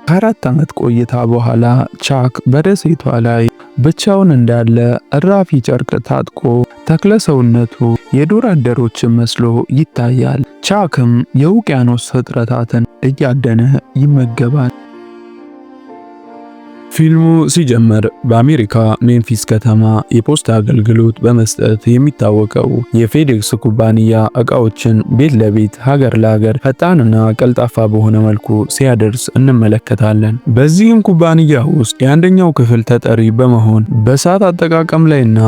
ከ4 ዓመት ቆይታ በኋላ ቻክ በደሴቷ ላይ ብቻውን እንዳለ እራፊ ጨርቅ ታጥቆ ተክለ ሰውነቱ የዱር አደሮችን መስሎ ይታያል። ቻክም የውቅያኖስ ፍጥረታትን እያደነ ይመገባል። ፊልሙ ሲጀምር በአሜሪካ ሜምፊስ ከተማ የፖስታ አገልግሎት በመስጠት የሚታወቀው የፌዴክስ ኩባንያ ዕቃዎችን ቤት ለቤት ሀገር ለሀገር ፈጣንና ቀልጣፋ በሆነ መልኩ ሲያደርስ እንመለከታለን። በዚህም ኩባንያ ውስጥ የአንደኛው ክፍል ተጠሪ በመሆን በሰዓት አጠቃቀም ላይና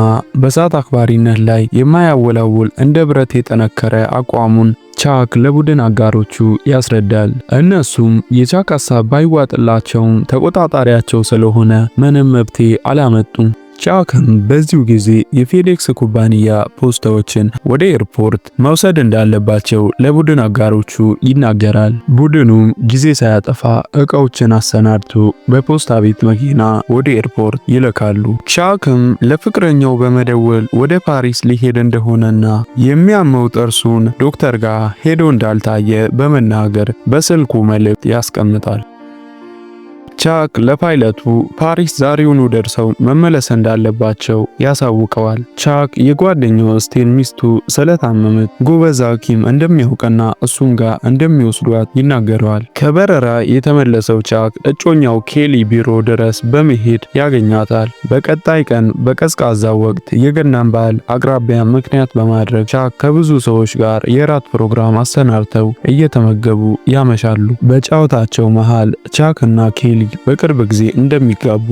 በሰዓት አክባሪነት ላይ የማያወላውል እንደ ብረት የጠነከረ አቋሙን ቻክ ለቡድን አጋሮቹ ያስረዳል። እነሱም የቻክ ሐሳብ ባይዋጥላቸውም ተቆጣጣሪያቸው ስለሆነ ምንም መብት አላመጡም። ቻክም በዚሁ ጊዜ የፌዴክስ ኩባንያ ፖስታዎችን ወደ ኤርፖርት መውሰድ እንዳለባቸው ለቡድን አጋሮቹ ይናገራል። ቡድኑም ጊዜ ሳያጠፋ ዕቃዎችን አሰናድቶ በፖስታ ቤት መኪና ወደ ኤርፖርት ይልካሉ። ቻክም ለፍቅረኛው በመደወል ወደ ፓሪስ ሊሄድ እንደሆነና የሚያመው ጥርሱን ዶክተር ጋር ሄዶ እንዳልታየ በመናገር በስልኩ መልእክት ያስቀምጣል። ቻክ ለፓይለቱ ፓሪስ ዛሬውኑ ደርሰው መመለስ እንዳለባቸው ያሳውቀዋል። ቻክ የጓደኛው ስቴን ሚስቱ ስለታመመች ጎበዝ ሐኪም እንደሚያውቅና እሱም ጋር እንደሚወስዷት ይናገረዋል። ከበረራ የተመለሰው ቻክ እጮኛው ኬሊ ቢሮ ድረስ በመሄድ ያገኛታል። በቀጣይ ቀን በቀዝቃዛው ወቅት የገናን በዓል አቅራቢያ ምክንያት በማድረግ ቻክ ከብዙ ሰዎች ጋር የራት ፕሮግራም አሰናድተው እየተመገቡ ያመሻሉ። በጨዋታቸው መሃል ቻክ እና ኬሊ በቅርብ ጊዜ እንደሚጋቡ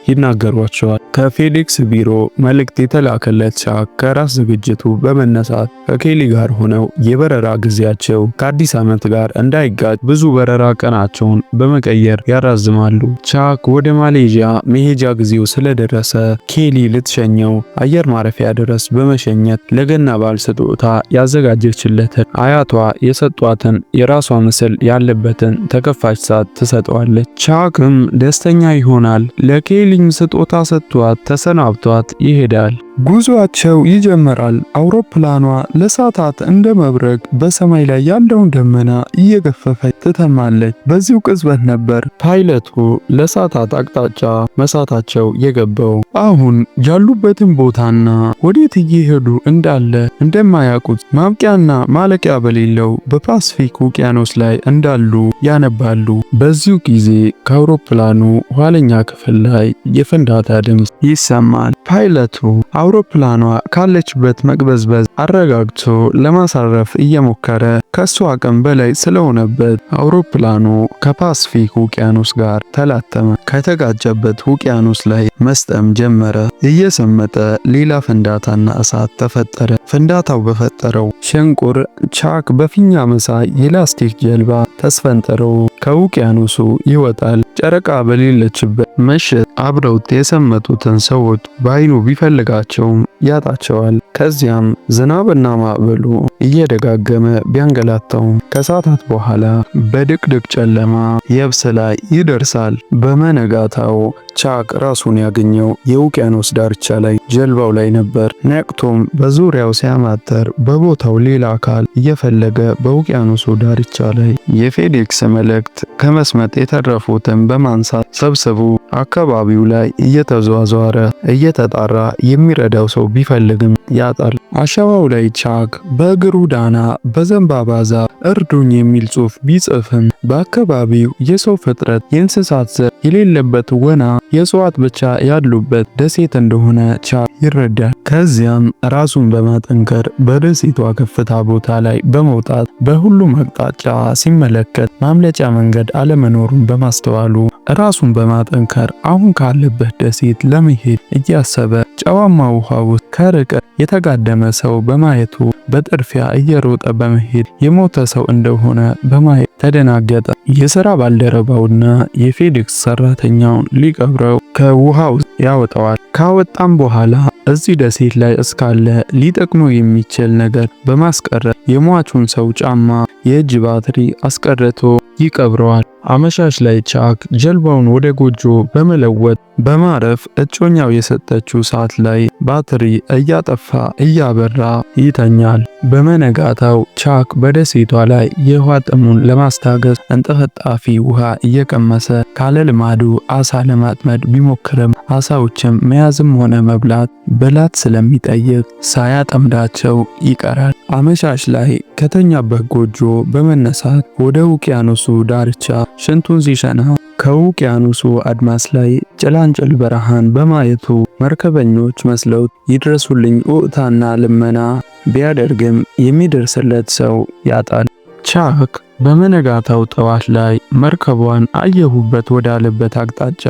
ይናገሯቸዋል። ከፌዴክስ ቢሮ መልእክት የተላከለት ቻክ ከራስ ዝግጅቱ በመነሳት ከኬሊ ጋር ሆነው የበረራ ጊዜያቸው ከአዲስ ዓመት ጋር እንዳይጋጭ ብዙ በረራ ቀናቸውን በመቀየር ያራዝማሉ። ቻክ ወደ ማሌዥያ መሄጃ ጊዜው ስለደረሰ ኬሊ ልትሸኘው አየር ማረፊያ ድረስ በመሸኘት ለገና በዓል ስጦታ ያዘጋጀችለትን አያቷ የሰጧትን የራሷ ምስል ያለበትን ተከፋች ሰዓት ትሰጠዋለች። ቻክም ደስተኛ ይሆናል። ለኬሊ ስጦታ ሰጥቷት ተሰናብቷት ይሄዳል። ጉዟቸው ይጀምራል። አውሮፕላኗ ለሰዓታት እንደ መብረቅ በሰማይ ላይ ያለውን ደመና እየገፈፈች ትተማለች። በዚሁ ቅጽበት ነበር ፓይለቱ ለሰዓታት አቅጣጫ መሳታቸው የገባው። አሁን ያሉበትን ቦታና ወዴት እየሄዱ እንዳለ እንደማያውቁት ማብቂያና ማለቂያ በሌለው በፓስፊክ ውቅያኖስ ላይ እንዳሉ ያነባሉ። በዚሁ ጊዜ ከአውሮፕላኑ ኋለኛ ክፍል ላይ የፍንዳታ ድምፅ ይሰማል። ፓይለቱ አውሮፕላኗ ካለችበት መቅበዝበዝ አረጋግቶ ለማሳረፍ እየሞከረ ከሱ አቅም በላይ ስለሆነበት አውሮፕላኑ ከፓስፊክ ውቅያኖስ ጋር ተላተመ። ከተጋጨበት ውቅያኖስ ላይ መስጠም ጀመረ። እየሰመጠ ሌላ ፍንዳታና እሳት ተፈጠረ። ፍንዳታው በፈጠረው ሸንቁር ቻክ በፊኛ መሳይ የላስቲክ ጀልባ ተስፈንጥሮ ከውቅያኖሱ ይወጣል። ጨረቃ በሌለችበት ምሽት አብረውት የሰመጡትን ሰዎች በአይኑ ቢፈልጋቸውም ያጣቸዋል። ከዚያም ዝናብና ማዕበሉ እየደጋገመ ቢያንገላታውም ከሰዓታት በኋላ በድቅድቅ ጨለማ የብስ ላይ ይደርሳል። በመነጋታው ቻክ ራሱን ያገኘው የውቅያኖስ ዳርቻ ላይ ጀልባው ላይ ነበር። ነቅቶም በዙሪያው ሲያማተር በቦታው ሌላ አካል እየፈለገ በውቅያኖሱ ዳርቻ ላይ የፌዴክስ መልእክት ከመስመጥ የተረፉትን በማንሳት ሰብስቡ አካባቢው ላይ እየተዟዟረ እየተጣራ የሚረዳው ሰው ቢፈልግም ያጣል። አሸዋው ላይ ቻክ በእግሩ ዳና በዘንባባ ዛፍ እርዱኝ የሚል ጽሑፍ ቢጽፍም በአካባቢው የሰው ፍጥረት የእንስሳት ዘር የሌለበት ወና የእጽዋት ብቻ ያሉበት ደሴት እንደሆነ ቻክ ይረዳል። ከዚያም ራሱን በማጠንከር በደሴቷ ከፍታ ቦታ ላይ በመውጣት በሁሉም አቅጣጫ ሲመለከት ማምለጫ መንገድ አለመኖሩን በማስተዋሉ ራሱን በማጠንከር አሁን ካለበት ደሴት ለመሄድ እያሰበ ጨዋማ ውሃ ውስጥ ከርቀት የተጋደመ ሰው በማየቱ በጥድፊያ እየሮጠ በመሄድ የሞተ ሰው እንደሆነ በማየት ተደናገጠ። የሥራ ባልደረባውና የፌዴክስ ሰራተኛውን ሊቀብረው ከውሃ ውስጥ ያወጣዋል። ካወጣም በኋላ እዚህ ደሴት ላይ እስካለ ሊጠቅመው የሚችል ነገር በማስቀረት የሟቹን ሰው ጫማ፣ የእጅ ባትሪ አስቀርቶ ይቀብረዋል። አመሻሽ ላይ ቻክ ጀልባውን ወደ ጎጆ በመለወጥ በማረፍ እጮኛው የሰጠችው ሰዓት ላይ ባትሪ እያጠፋ እያበራ ይተኛል። በመነጋታው ቻክ በደሴቷ ላይ የውሃ ጥሙን ለማስታገስ እንጠፈጣፊ ውሃ እየቀመሰ ካለ ልማዱ አሳ ለማጥመድ ቢሞክርም አሳዎችም መያዝም ሆነ መብላት በላት ስለሚጠይቅ ሳያጠምዳቸው ይቀራል። አመሻሽ ላይ ከተኛበት ጎጆ በመነሳት ወደ ውቅያኖሱ ዳርቻ ሽንቱን ሲሸና ከውቅያኖሱ አድማስ ላይ ጭላንጭል በረሃን በማየቱ መርከበኞች መስለውት ይድረሱልኝ ኡታና ልመና ቢያደርግም የሚደርስለት ሰው ያጣል። ቻክ በመነጋታው ጠዋት ላይ መርከቧን አየሁበት ወዳለበት አቅጣጫ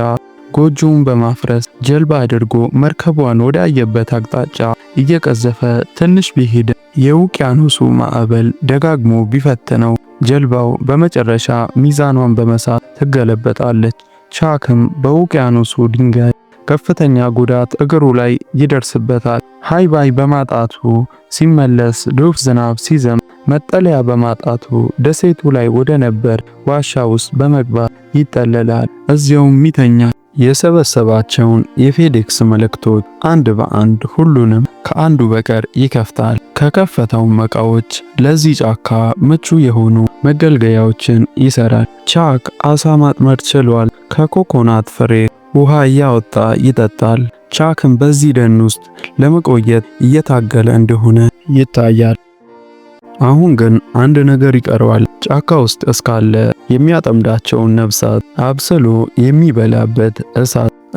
ጎጆውን በማፍረስ ጀልባ አድርጎ መርከቧን ወደ አየበት አቅጣጫ እየቀዘፈ ትንሽ ቢሄድ የውቅያኖሱ ማዕበል ደጋግሞ ቢፈትነው ጀልባው በመጨረሻ ሚዛኗን በመሳት ትገለበጣለች። ቻክም በውቅያኖሱ ድንጋይ ከፍተኛ ጉዳት እግሩ ላይ ይደርስበታል። ሃይባይ በማጣቱ ሲመለስ ዶፍ ዝናብ ሲዘም መጠለያ በማጣቱ ደሴቱ ላይ ወደ ነበር ዋሻ ውስጥ በመግባት ይጠለላል። እዚያውም ይተኛል። የሰበሰባቸውን የፌዴክስ መልእክቶች አንድ በአንድ ሁሉንም ከአንዱ በቀር ይከፍታል። ከከፈተውም ዕቃዎች ለዚህ ጫካ ምቹ የሆኑ መገልገያዎችን ይሰራል። ቻክ አሳ ማጥመድ ችሏል። ከኮኮናት ፍሬ ውሃ እያወጣ ይጠጣል። ቻክም በዚህ ደን ውስጥ ለመቆየት እየታገለ እንደሆነ ይታያል። አሁን ግን አንድ ነገር ይቀረዋል። ጫካ ውስጥ እስካለ የሚያጠምዳቸውን ነፍሳት አብስሎ የሚበላበት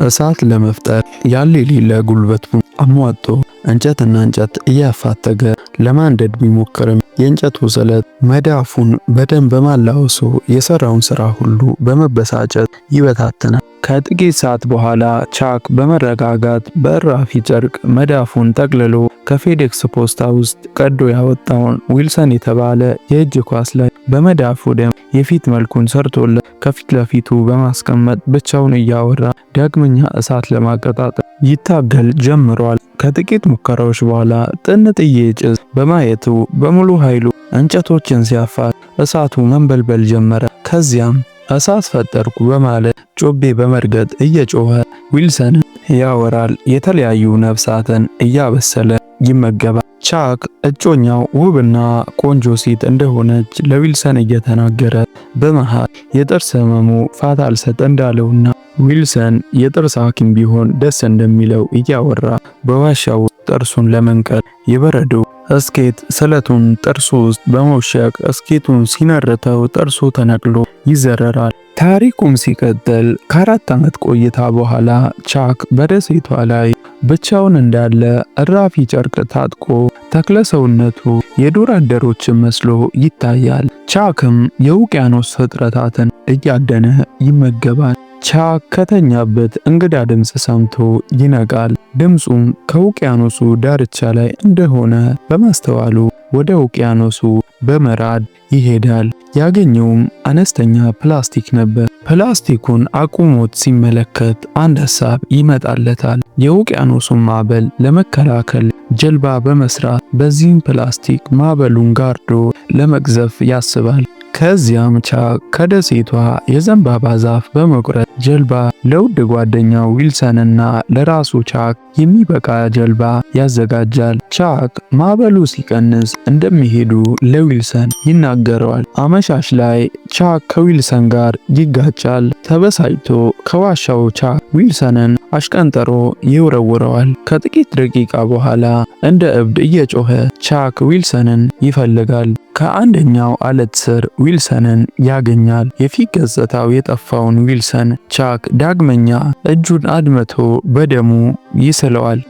እሳት ለመፍጠር ያለ የሌለ ጉልበቱን አሟጦ እንጨትና እንጨት እያፋተገ ለማንደድ ቢሞክርም የእንጨቱ ስለት መዳፉን በደም በማላወሱ የሰራውን ስራ ሁሉ በመበሳጨት ይበታተናል። ከጥቂት ሰዓት በኋላ ቻክ በመረጋጋት በእራፊ ጨርቅ መዳፉን ጠቅልሎ ከፌዴክስ ፖስታ ውስጥ ቀዶ ያወጣውን ዊልሰን የተባለ የእጅ ኳስ ላይ በመዳፉ ደም የፊት መልኩን ሰርቶለት ከፊት ለፊቱ በማስቀመጥ ብቻውን እያወራ ዳግመኛ እሳት ለማቀጣጠል ይታገል ጀምሯል። ከጥቂት ሙከራዎች በኋላ ጥንጥዬ ጭስ በማየቱ በሙሉ ኃይሉ እንጨቶችን ሲያፋት እሳቱ መንበልበል ጀመረ። ከዚያም እሳት ፈጠርኩ በማለት ጮቤ በመርገጥ እየጮኸ ዊልሰንን ያወራል። የተለያዩ ነፍሳትን እያበሰለ ይመገባል። ቻክ እጮኛው ውብና ቆንጆ ሴት እንደሆነች ለዊልሰን እየተናገረ በመሃል የጥርስ ህመሙ ፋታ አልሰጥ እንዳለውና ዊልሰን የጥርስ ሐኪም ቢሆን ደስ እንደሚለው እያወራ በዋሻው ጥርሱን ለመንቀል የበረዶ እስኬት ስለቱን ጥርሱ ውስጥ በመውሸቅ እስኬቱን ሲነርተው ጥርሱ ተነቅሎ ይዘረራል። ታሪኩም ሲቀጥል ከ4 ዓመት ቆይታ በኋላ ቻክ በደሴቷ ላይ ብቻውን እንዳለ እራፊ ጨርቅ ታጥቆ ተክለ ሰውነቱ የዱር አደሮችን መስሎ ይታያል። ቻክም የውቅያኖስ ፍጥረታትን እያደነ ይመገባል። ቻክ ከተኛበት እንግዳ ድምፅ ሰምቶ ይነቃል። ድምፁም ከውቅያኖሱ ዳርቻ ላይ እንደሆነ በማስተዋሉ ወደ ውቅያኖሱ በመራድ ይሄዳል። ያገኘውም አነስተኛ ፕላስቲክ ነበር። ፕላስቲኩን አቁሞት ሲመለከት አንድ ሐሳብ ይመጣለታል። የውቅያኖሱን ማዕበል ለመከላከል ጀልባ በመስራት በዚህም ፕላስቲክ ማዕበሉን ጋርዶ ለመቅዘፍ ያስባል። ከዚያም ቻክ ከደሴቷ የዘንባባ ዛፍ በመቁረጥ ጀልባ ለውድ ጓደኛው ዊልሰንና ለራሱ ቻክ የሚበቃ ጀልባ ያዘጋጃል። ቻክ ማዕበሉ ሲቀንስ እንደሚሄዱ ለዊልሰን ይናገረዋል። አመሻሽ ላይ ቻክ ከዊልሰን ጋር ይጋጫል። ተበሳጭቶ ከዋሻው ቻክ ዊልሰንን አሽቀንጠሮ ይወረውረዋል። ከጥቂት ደቂቃ በኋላ እንደ እብድ እየጮኸ ቻክ ዊልሰንን ይፈልጋል። ከአንደኛው አለት ስር ዊልሰንን ያገኛል። የፊት ገጽታው የጠፋውን ዊልሰን ቻክ ዳግመኛ እጁን አድመቶ በደሙ ይስለዋል።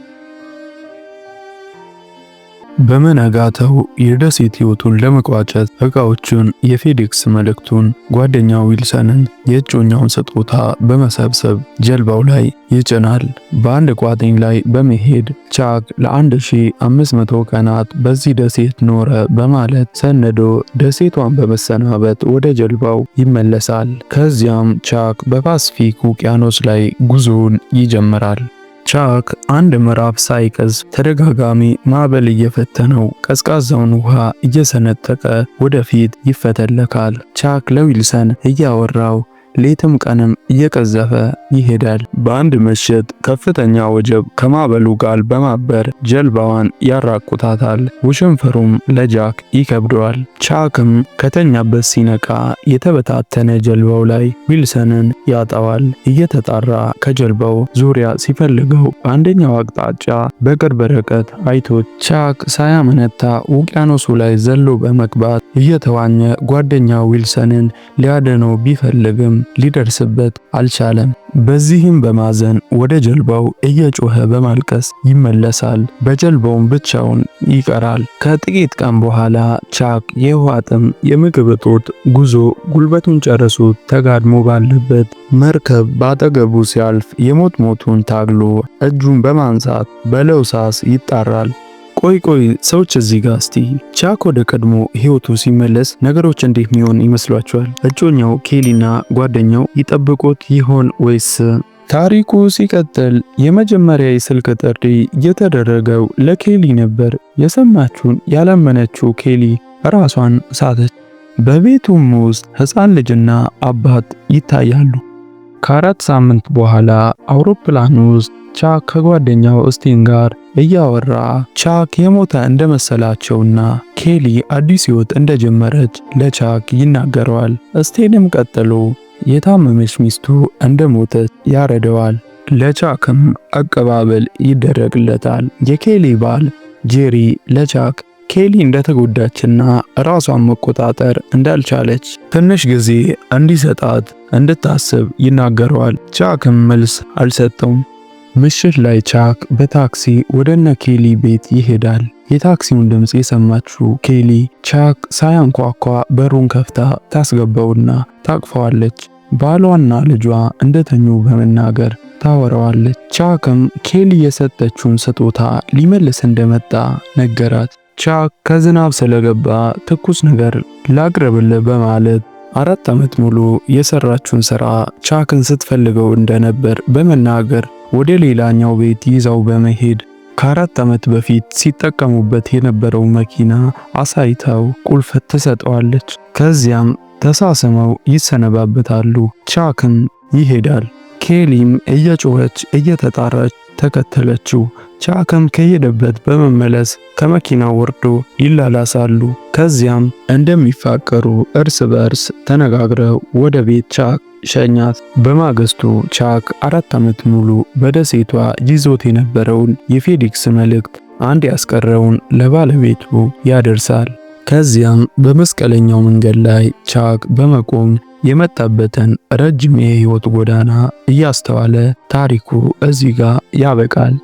በመነጋታው የደሴት ሕይወቱን ለመቋጨት ዕቃዎቹን፣ የፌዴክስ መልእክቱን፣ ጓደኛው ዊልሰንን የእጮኛውን ስጦታ በመሰብሰብ ጀልባው ላይ ይጭናል። በአንድ ቋጥኝ ላይ በመሄድ ቻክ ለ1500 ቀናት በዚህ ደሴት ኖረ በማለት ሰንዶ ደሴቷን በመሰናበት ወደ ጀልባው ይመለሳል። ከዚያም ቻክ በፓሲፊክ ውቅያኖስ ላይ ጉዞውን ይጀምራል። ቻክ አንድ ምዕራፍ ሳይቀዝ ተደጋጋሚ ማዕበል እየፈተነው ቀዝቃዛውን ውሃ እየሰነጠቀ ወደፊት ይፈተለካል። ቻክ ለዊልሰን እያወራው ሌትም ቀንም እየቀዘፈ ይሄዳል። በአንድ ምሽት ከፍተኛ ወጀብ ከማዕበሉ ጋር በማበር ጀልባዋን ያራቁታታል። ውሽንፍሩም ለጃክ ይከብደዋል። ቻክም ከተኛበት ሲነቃ የተበታተነ ጀልባው ላይ ዊልሰንን ያጣዋል። እየተጣራ ከጀልባው ዙሪያ ሲፈልገው በአንደኛው አቅጣጫ በቅርብ ርቀት አይቶት ቻክ ሳያመነታ ውቅያኖሱ ላይ ዘሎ በመግባት እየተዋኘ ጓደኛው ዊልሰንን ሊያድነው ቢፈልግም ሊደርስበት አልቻለም። በዚህም በማዘን ወደ ጀልባው እየጮኸ በማልቀስ ይመለሳል። በጀልባውም ብቻውን ይቀራል። ከጥቂት ቀን በኋላ ቻክ የውሃ ጥም፣ የምግብ እጦት፣ ጉዞ ጉልበቱን ጨርሶ ተጋድሞ ባለበት መርከብ ባጠገቡ ሲያልፍ የሞት ሞቱን ታግሎ እጁን በማንሳት በለውሳስ ይጣራል። ቆይ ሰዎች እዚህ ጋር እስቲ ቻክ ወደ ቀድሞ ህይወቱ ሲመለስ ነገሮች እንዴት ሚሆን ይመስሏችኋል? እጮኛው ኬሊና ጓደኛው ይጠብቁት ይሆን ወይስ? ታሪኩ ሲቀጥል የመጀመሪያ የስልክ ጥሪ የተደረገው ለኬሊ ነበር። የሰማችውን ያላመነችው ኬሊ ራሷን ሳተች። በቤቱም ውስጥ ሕፃን ልጅና አባት ይታያሉ። ከ4 ሳምንት በኋላ አውሮፕላን ውስጥ ቻክ ከጓደኛው ስቲን ጋር እያወራ ቻክ የሞተ እንደመሰላቸውና ኬሊ አዲስ ህይወት እንደጀመረች ለቻክ ይናገረዋል። ስቲንም ቀጥሎ የታመመች ሚስቱ እንደሞተች ያረደዋል። ለቻክም አቀባበል ይደረግለታል። የኬሊ ባል ጄሪ ለቻክ ኬሊ እንደተጎዳችና ራሷን መቆጣጠር እንዳልቻለች ትንሽ ጊዜ እንዲሰጣት እንድታስብ ይናገረዋል። ቻክም መልስ አልሰጠውም። ምሽት ላይ ቻክ በታክሲ ወደነ ኬሊ ቤት ይሄዳል። የታክሲውን ድምጽ የሰማችው ኬሊ ቻክ ሳያንኳኳ በሩን ከፍታ ታስገባውና ታቅፈዋለች። ባሏና ልጇ እንደተኙ በመናገር ታወራዋለች። ቻክም ኬሊ የሰጠችውን ስጦታ ሊመልስ እንደመጣ ነገራት። ቻክ ከዝናብ ስለገባ ትኩስ ነገር ላቅርብልህ በማለት 4 ዓመት ሙሉ የሰራችውን ሥራ ቻክን ስትፈልገው እንደነበር በመናገር ወደ ሌላኛው ቤት ይዛው በመሄድ ከ4 ዓመት በፊት ሲጠቀሙበት የነበረው መኪና አሳይታው ቁልፍ ትሰጠዋለች። ከዚያም ተሳስመው ይሰነባበታሉ። ቻክም ይሄዳል። ኬሊም እየጮኸች እየተጣራች ተከተለችው። ቻክም ከሄደበት በመመለስ ከመኪናው ወርዶ ይላላሳሉ። ከዚያም እንደሚፋቀሩ እርስ በርስ ተነጋግረው ወደ ቤት ቻክ ሸኛት። በማግስቱ ቻክ 4 ዓመት ሙሉ በደሴቷ ይዞት የነበረውን የፌዴክስ መልእክት አንድ ያስቀረውን ለባለቤቱ ያደርሳል። ከዚያም በመስቀለኛው መንገድ ላይ ቻክ በመቆም የመጣበትን ረጅም የህይወት ጎዳና እያስተዋለ ታሪኩ እዚህ ጋር ያበቃል።